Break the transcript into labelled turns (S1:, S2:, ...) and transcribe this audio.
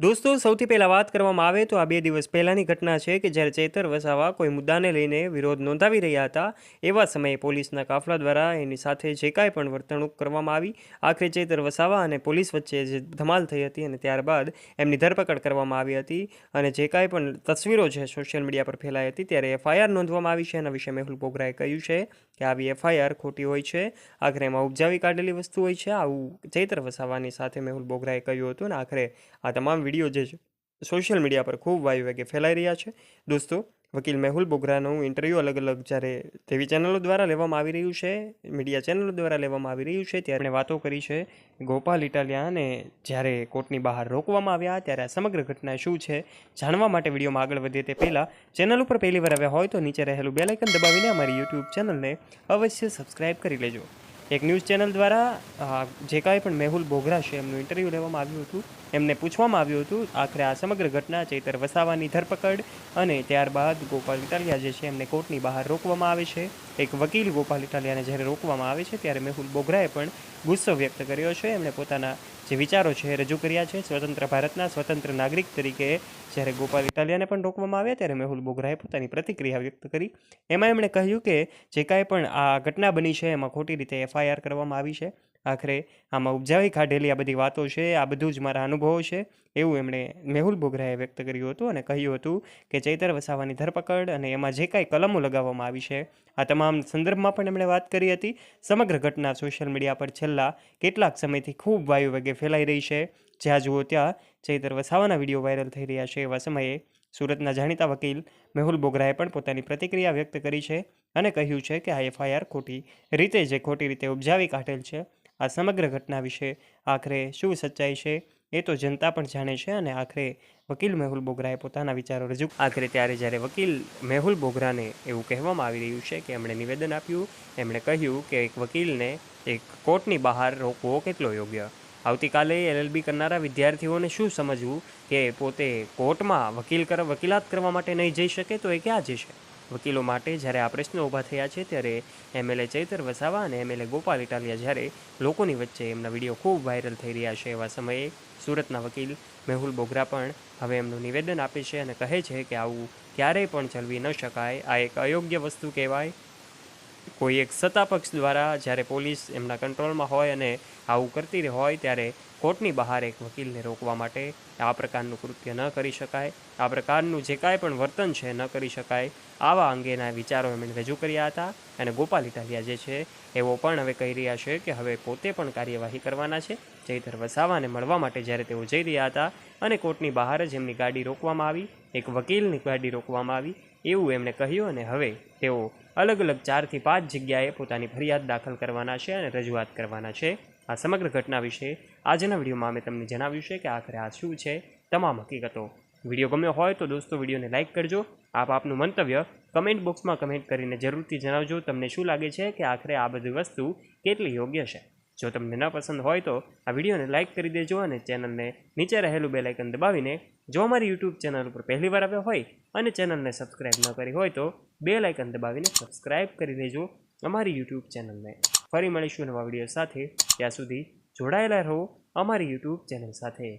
S1: દોસ્તો સૌથી પહેલાં વાત કરવામાં આવે તો આ 2 દિવસ પહેલાંની ઘટના છે કે જ્યારે ચૈતર વસાવા કોઈ મુદ્દાને લઈને વિરોધ નોંધાવી રહ્યા હતા એવા સમયે પોલીસના કાફલા દ્વારા એની સાથે જે કાંઈ પણ વર્તણૂક કરવામાં આવી આખરે ચૈતર વસાવા અને પોલીસ વચ્ચે જે ધમાલ થઈ હતી અને ત્યારબાદ એમની ધરપકડ કરવામાં આવી હતી અને જે કાંઈ પણ તસવીરો છે સોશિયલ મીડિયા પર ફેલાઈ હતી ત્યારે એફઆઈઆર નોંધવામાં આવી છે. એના વિશે મેહુલ બોગરાએ કહ્યું છે કે આવી એફઆઈઆર ખોટી હોય છે, આખરે એમાં ઉપજાવી કાઢેલી વસ્તુ હોય છે. આવું ચૈતર વસાવાની સાથે મેહુલ બોગરાએ કહ્યું હતું અને આખરે આ તમામ વિડીયો જે છે સોશિયલ મીડિયા પર ખૂબ વાયુ વેગે ફેલાઈ રહ્યા છે. દોસ્તો, વકીલ મેહુલ બોગરાનું ઇન્ટરવ્યૂ અલગ અલગ જ્યારે ટીવી ચેનલો દ્વારા લેવામાં આવી રહ્યું છે, મીડિયા ચેનલો દ્વારા લેવામાં આવી રહ્યું છે, ત્યારે એમણે વાતો કરી છે ગોપાલ ઇટાલિયાને જ્યારે કોર્ટની બહાર રોકવામાં આવ્યા ત્યારે આ સમગ્ર ઘટના શું છે જાણવા માટે વિડીયોમાં આગળ વધીએ તે પહેલાં ચેનલ ઉપર પહેલી વાર આવ્યા હોય તો નીચે રહેલું બેલ આઇકન દબાવીને અમારી યુટ્યુબ ચેનલને અવશ્ય સબસ્ક્રાઈબ કરી લેજો. એક ન્યૂઝ ચેનલ દ્વારા જે કાંઈ પણ મેહુલ બોગરા છે એમનું ઇન્ટરવ્યૂ લેવામાં આવ્યું હતું. એમને પૂછવામાં આવ્યું હતું આખરે આ સમગ્ર ઘટના ચૈતર વસાવાની ધરપકડ અને ત્યારબાદ ગોપાલ ઇટાલિયા જે છે એમને કોર્ટની બહાર રોકવામાં આવે છે. એક વકીલ ગોપાલ ઇટાલિયાને જ્યારે રોકવામાં આવે છે ત્યારે મેહુલ બોગરાએ પણ ગુસ્સો વ્યક્ત કર્યો છે. એમણે પોતાના જે વિચારો છે એ રજૂ કર્યા છે. સ્વતંત્ર ભારતના સ્વતંત્ર નાગરિક તરીકે જ્યારે ગોપાલ ઇટાલિયાને પણ રોકવામાં આવ્યા ત્યારે મેહુલ બોગરાએ પોતાની પ્રતિક્રિયા વ્યક્ત કરી. એમાં એમણે કહ્યું કે જે કાંઈ પણ આ ઘટના બની છે એમાં ખોટી રીતે એફઆઈઆર કરવામાં આવી છે. આખરે આમાં ઉપજાવી કાઢેલી આ બધી વાતો છે, આ બધું જ મારા અનુભવો છે એવું એમણે મેહુલ બોગરાએ વ્યક્ત કર્યું હતું અને કહ્યું હતું કે ચૈતર વસાવાની ધરપકડ અને એમાં જે કાંઈ કલમો લગાવવામાં આવી છે આ તમામ સંદર્ભમાં પણ એમણે વાત કરી હતી. સમગ્ર ઘટના સોશિયલ મીડિયા પર છેલ્લા કેટલાક સમયથી ખૂબ વાયુ વેગે ફેલાઈ રહી છે. જ્યાં જુઓ ત્યાં ચૈતર વસાવાના વિડીયો વાયરલ થઈ રહ્યા છે. એવા સમયે સુરતના જાણીતા વકીલ મેહુલ બોગરાએ પણ પોતાની પ્રતિક્રિયા વ્યક્ત કરી છે અને કહ્યું છે કે આ એફઆઈઆર ખોટી રીતે ઉપજાવી કાઢેલ છે. આ સમગ્ર ઘટના વિશે આખરે શું સચ્ચાઈ છે એ તો જનતા પણ જાણે છે અને આખરે વકીલ મેહુલ બોગરાએ પોતાના વિચારો રજૂ આખરે ત્યારે જ્યારે વકીલ મેહુલ બોગરાને એવું કહેવામાં આવી રહ્યું છે કે એમણે નિવેદન આપ્યું, એમણે કહ્યું કે એક વકીલને એક કોર્ટની બહાર રોકવો કેટલો યોગ્ય. આવતીકાલે એલએલબી કરનારા વિદ્યાર્થીઓને શું સમજવું કે પોતે કોર્ટમાં વકીલાત કરવા માટે નહીં જઈ શકે તો એ ક્યાં જશે. વકીલો માટે જ્યારે આ પ્રશ્નો ઊભા થયા છે ત્યારે એમએલએ ચૈતર વસાવા અને એમએલએ ગોપાલ ઇટાલિયા જ્યારે લોકોની વચ્ચે એમના વિડીયો ખૂબ વાયરલ થઈ રહ્યા છે એવા સમયે સુરતના વકીલ મેહુલ બોગરા પણ હવે એમનું નિવેદન આપે છે અને કહે છે કે આવું ક્યારેય પણ ચલવી ન શકાય. આ એક અયોગ્ય વસ્તુ કહેવાય. કોઈ એક સત્તાપક્ષ દ્વારા જ્યારે પોલીસ એમના કંટ્રોલમાં હોય અને આવું કરતી હોય ત્યારે કોર્ટની બહાર એક વકીલને રોકવા માટે આ પ્રકારનું કૃત્ય ન કરી શકાય. આ પ્રકારનું જે કાંઈ પણ વર્તન છે ન કરી શકાય. આવા અંગેના વિચારો એમણે રજૂ કર્યા હતા અને ગોપાલ ઇટાલિયા જે છે એવો પણ હવે કહી રહ્યા છે કે હવે પોતે પણ કાર્યવાહી કરવાના છે. ચૈતર વસાવાને મળવા માટે જ્યારે તેઓ જઈ રહ્યા હતા અને કોર્ટની બહાર જ એમની ગાડી રોકવામાં આવી, એક વકીલની ગાડી રોકવામાં આવી એવું એમણે કહ્યું અને હવે તેઓ અલગ અલગ 4 થી 5 જગ્યાએ પોતાની ફરિયાદ દાખલ કરવાના છે અને રજૂઆત કરવાના છે. આ સમગ્ર ઘટના વિશે આજના વિડીયોમાં અમે તમને જણાવ્યું છે કે આખરે આ શું છે તમામ હકીકતો. વિડીયો ગમ્યો હોય તો દોસ્તો વિડીયોને લાઇક કરજો. આપનું મંતવ્ય કમેન્ટ બોક્સમાં કમેન્ટ કરીને જરૂરથી જણાવજો. તમને શું લાગે છે કે આખરે આ બધી વસ્તુ કેટલી યોગ્ય છે. જો તમને ન પસંદ હોય તો આ વિડીયોને લાઇક કરી દેજો અને ચેનલને નીચે રહેલું બેલ આઇકન દબાવીને જો અમારી યુટ્યુબ ચેનલ ઉપર પહેલી વાર આવ્યો હોય અને ચેનલને સબસ્ક્રાઈબ ન કરી હોય તો બેલ આઇકન દબાવીને સબસ્ક્રાઈબ કરી દેજો અમારી યુટ્યુબ ચેનલને. ફરી મળીશું નવા વિડીયો સાથે. ત્યાં સુધી જોડાયેલા રહો અમારી યુટ્યુબ ચેનલ સાથે.